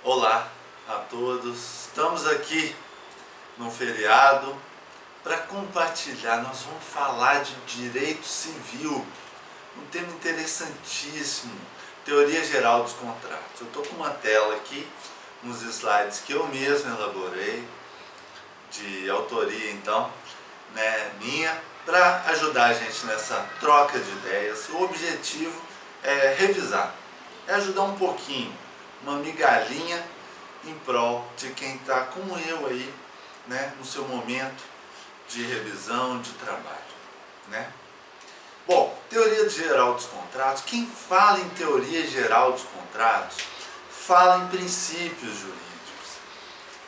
Olá a todos, estamos aqui no feriado para compartilhar. Nós vamos falar de direito civil, um tema interessantíssimo, teoria geral dos contratos. Eu estou com uma tela aqui, uns slides que eu mesmo elaborei, de autoria então, minha, para ajudar a gente nessa troca de ideias. O objetivo é revisar, é ajudar um pouquinho, uma migalhinha em prol de quem está como eu aí, no seu momento de revisão, de trabalho, Bom, teoria geral dos contratos. Quem fala em teoria geral dos contratos, fala em princípios jurídicos.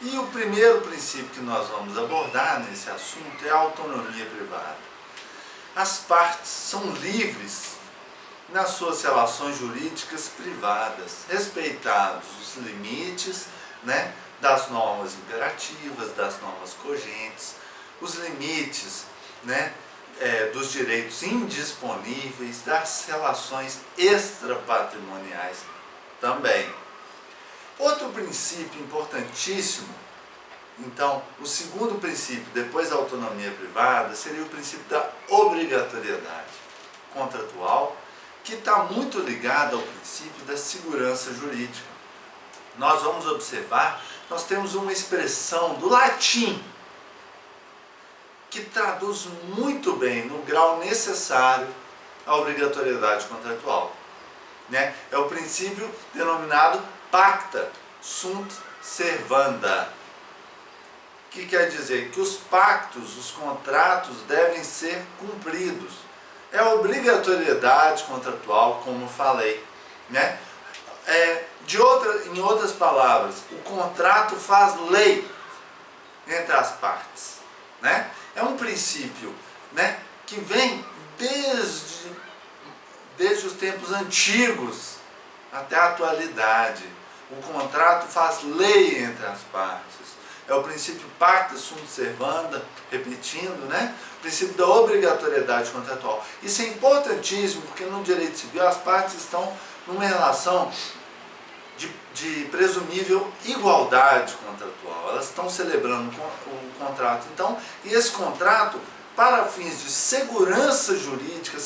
E o primeiro princípio que nós vamos abordar nesse assunto é a autonomia privada. As partes são livres nas suas relações jurídicas privadas, respeitados os limites das normas imperativas, das normas cogentes, os limites dos direitos indisponíveis, das relações extrapatrimoniais também. Outro princípio importantíssimo, então, o segundo princípio, depois da autonomia privada, seria o princípio da obrigatoriedade contratual, que está muito ligado ao princípio da segurança jurídica. Nós vamos observar, nós temos uma expressão do latim que traduz muito bem, no grau necessário, a obrigatoriedade contratual. É o princípio denominado pacta sunt servanda, que quer dizer que os pactos, os contratos devem ser cumpridos. É a obrigatoriedade contratual, como falei. Em outras palavras, o contrato faz lei entre as partes. É um princípio que vem desde os tempos antigos até a atualidade. O contrato faz lei entre as partes. É o princípio pacta sunt servanda, repetindo, o princípio da obrigatoriedade contratual. Isso é importantíssimo, porque no direito civil as partes estão numa relação de presumível igualdade contratual. Elas estão celebrando o contrato. Então, e esse contrato, para fins de segurança jurídica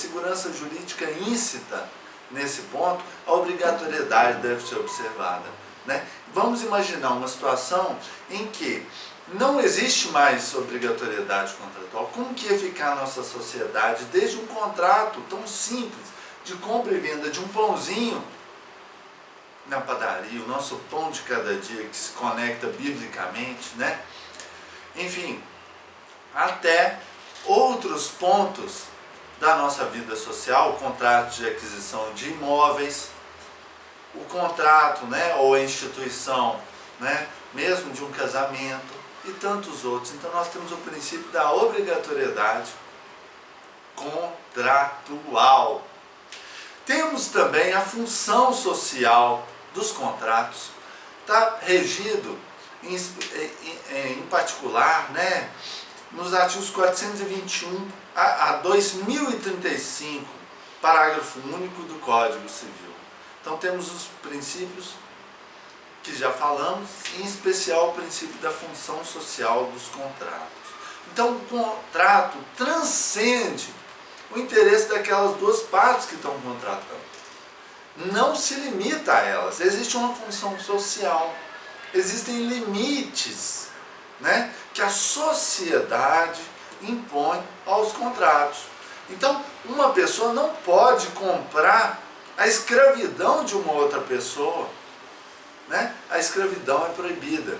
íncita, nesse ponto, a obrigatoriedade deve ser observada. Vamos imaginar uma situação em que não existe mais obrigatoriedade contratual. Como que ia ficar a nossa sociedade desde um contrato tão simples de compra e venda de um pãozinho na padaria, o nosso pão de cada dia que se conecta biblicamente, Enfim, até outros pontos da nossa vida social, o contrato de aquisição de imóveis, o contrato, ou a instituição, mesmo de um casamento e tantos outros. Então nós temos o princípio da obrigatoriedade contratual. Temos também a função social dos contratos. Está regido, em particular, nos artigos 421 a 2035, parágrafo único do Código Civil. Então temos os princípios que já falamos, em especial o princípio da função social dos contratos. Então o contrato transcende o interesse daquelas duas partes que estão contratando. Não se limita a elas, existe uma função social, existem limites que a sociedade impõe aos contratos. Então, uma pessoa não pode comprar a escravidão de uma outra pessoa. A escravidão é proibida.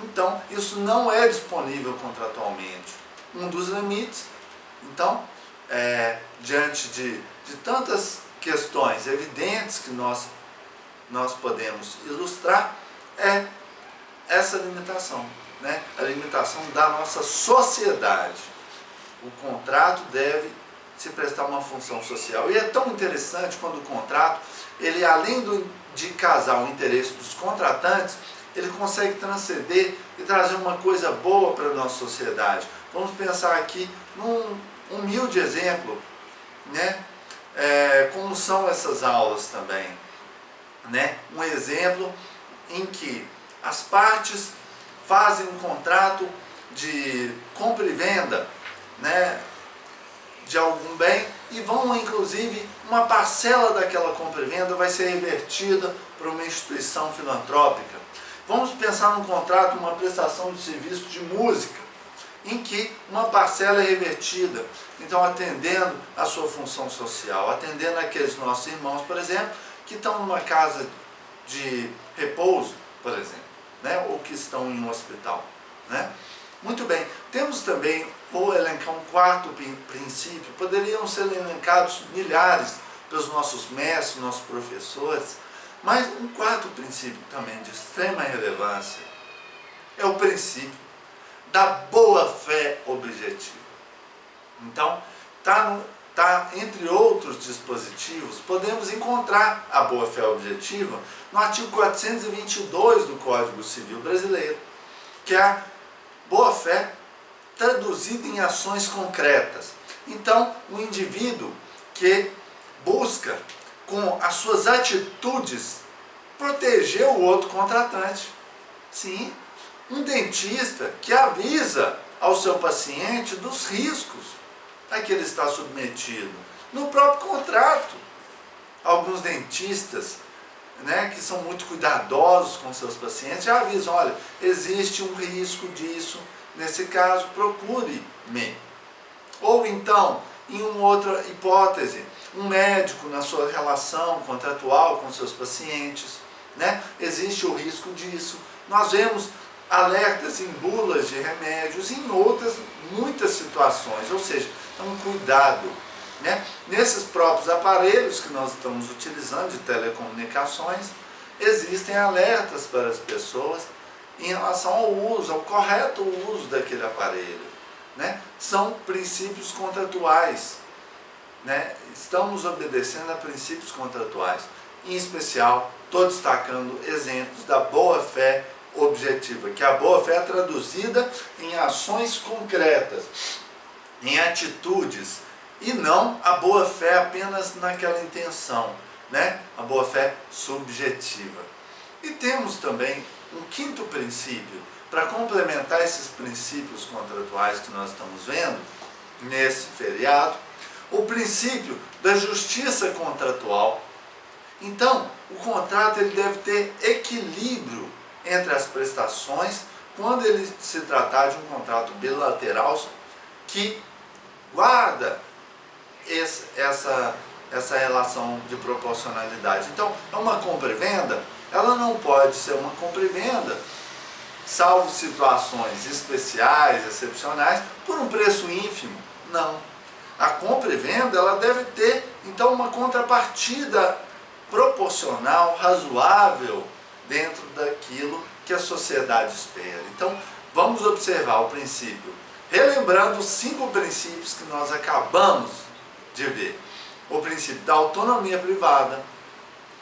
Então, isso não é disponível contratualmente. Um dos limites, então, diante de tantas questões evidentes que nós podemos ilustrar, é essa limitação, a limitação da nossa sociedade. O contrato deve se prestar uma função social. E é tão interessante quando o contrato, ele além de casar o interesse dos contratantes, ele consegue transcender e trazer uma coisa boa para a nossa sociedade. Vamos pensar aqui num humilde exemplo, como são essas aulas também. Um exemplo em que as partes fazem um contrato de compra e venda, né, de algum bem, e vão, inclusive, uma parcela daquela compra e venda vai ser revertida para uma instituição filantrópica. Vamos pensar num contrato, uma prestação de serviço de música, em que uma parcela é revertida, então atendendo a sua função social, atendendo aqueles nossos irmãos, por exemplo, que estão numa casa de repouso, por exemplo, né, ou que estão em um hospital, né? Muito bem, temos também, vou elencar um quarto princípio, poderiam ser elencados milhares pelos nossos mestres, nossos professores, mas um quarto princípio também de extrema relevância é o princípio da boa-fé objetiva. Então, entre outros dispositivos, podemos encontrar a boa-fé objetiva no artigo 422 do Código Civil Brasileiro, que é a boa-fé traduzida em ações concretas. Então, o indivíduo que busca, com as suas atitudes, proteger o outro contratante. Sim, um dentista que avisa ao seu paciente dos riscos a que ele está submetido no próprio contrato. Alguns dentistas, né, que são muito cuidadosos com seus pacientes, já avisam: olha, existe um risco disso, nesse caso procure-me. Ou então, em uma outra hipótese, um médico na sua relação contratual com seus pacientes, né, existe o risco disso. Nós vemos alertas em bulas de remédios, em outras muitas situações, ou seja, é um cuidado, né? Nesses próprios aparelhos que nós estamos utilizando de telecomunicações, existem alertas para as pessoas em relação ao uso, ao correto uso daquele aparelho, né? São princípios contratuais, né? Estamos obedecendo a princípios contratuais. Em especial, estou destacando exemplos da boa-fé objetiva, que a boa-fé é traduzida em ações concretas, em atitudes, e não a boa-fé apenas naquela intenção, né? A boa-fé subjetiva. E temos também um quinto princípio, para complementar esses princípios contratuais que nós estamos vendo nesse feriado, o princípio da justiça contratual. Então, o contrato ele deve ter equilíbrio entre as prestações, quando ele se tratar de um contrato bilateral que guarda essa relação de proporcionalidade. Então, é uma compra e venda, ela não pode ser uma compra e venda, salvo situações especiais, excepcionais, por um preço ínfimo. Não. A compra e venda, ela deve ter, então, uma contrapartida proporcional, razoável, dentro daquilo que a sociedade espera. Então, vamos observar o princípio, relembrando os 5 princípios que nós acabamos de ver. O princípio da autonomia privada,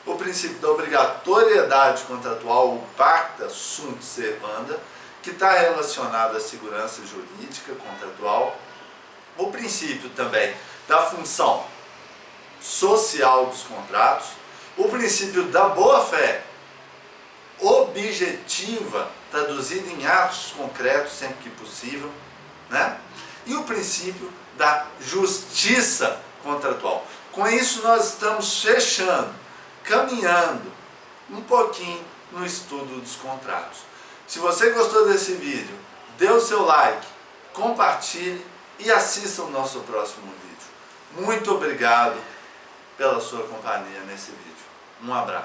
o princípio da obrigatoriedade contratual, o pacta sunt servanda, que está relacionado à segurança jurídica contratual, o princípio também da função social dos contratos, o princípio da boa-fé objetiva, traduzida em atos concretos sempre que possível, né? E o princípio da justiça contratual. Com isso nós estamos fechando, caminhando um pouquinho no estudo dos contratos. Se você gostou desse vídeo, dê o seu like, compartilhe e assista o nosso próximo vídeo. Muito obrigado pela sua companhia nesse vídeo. Um abraço.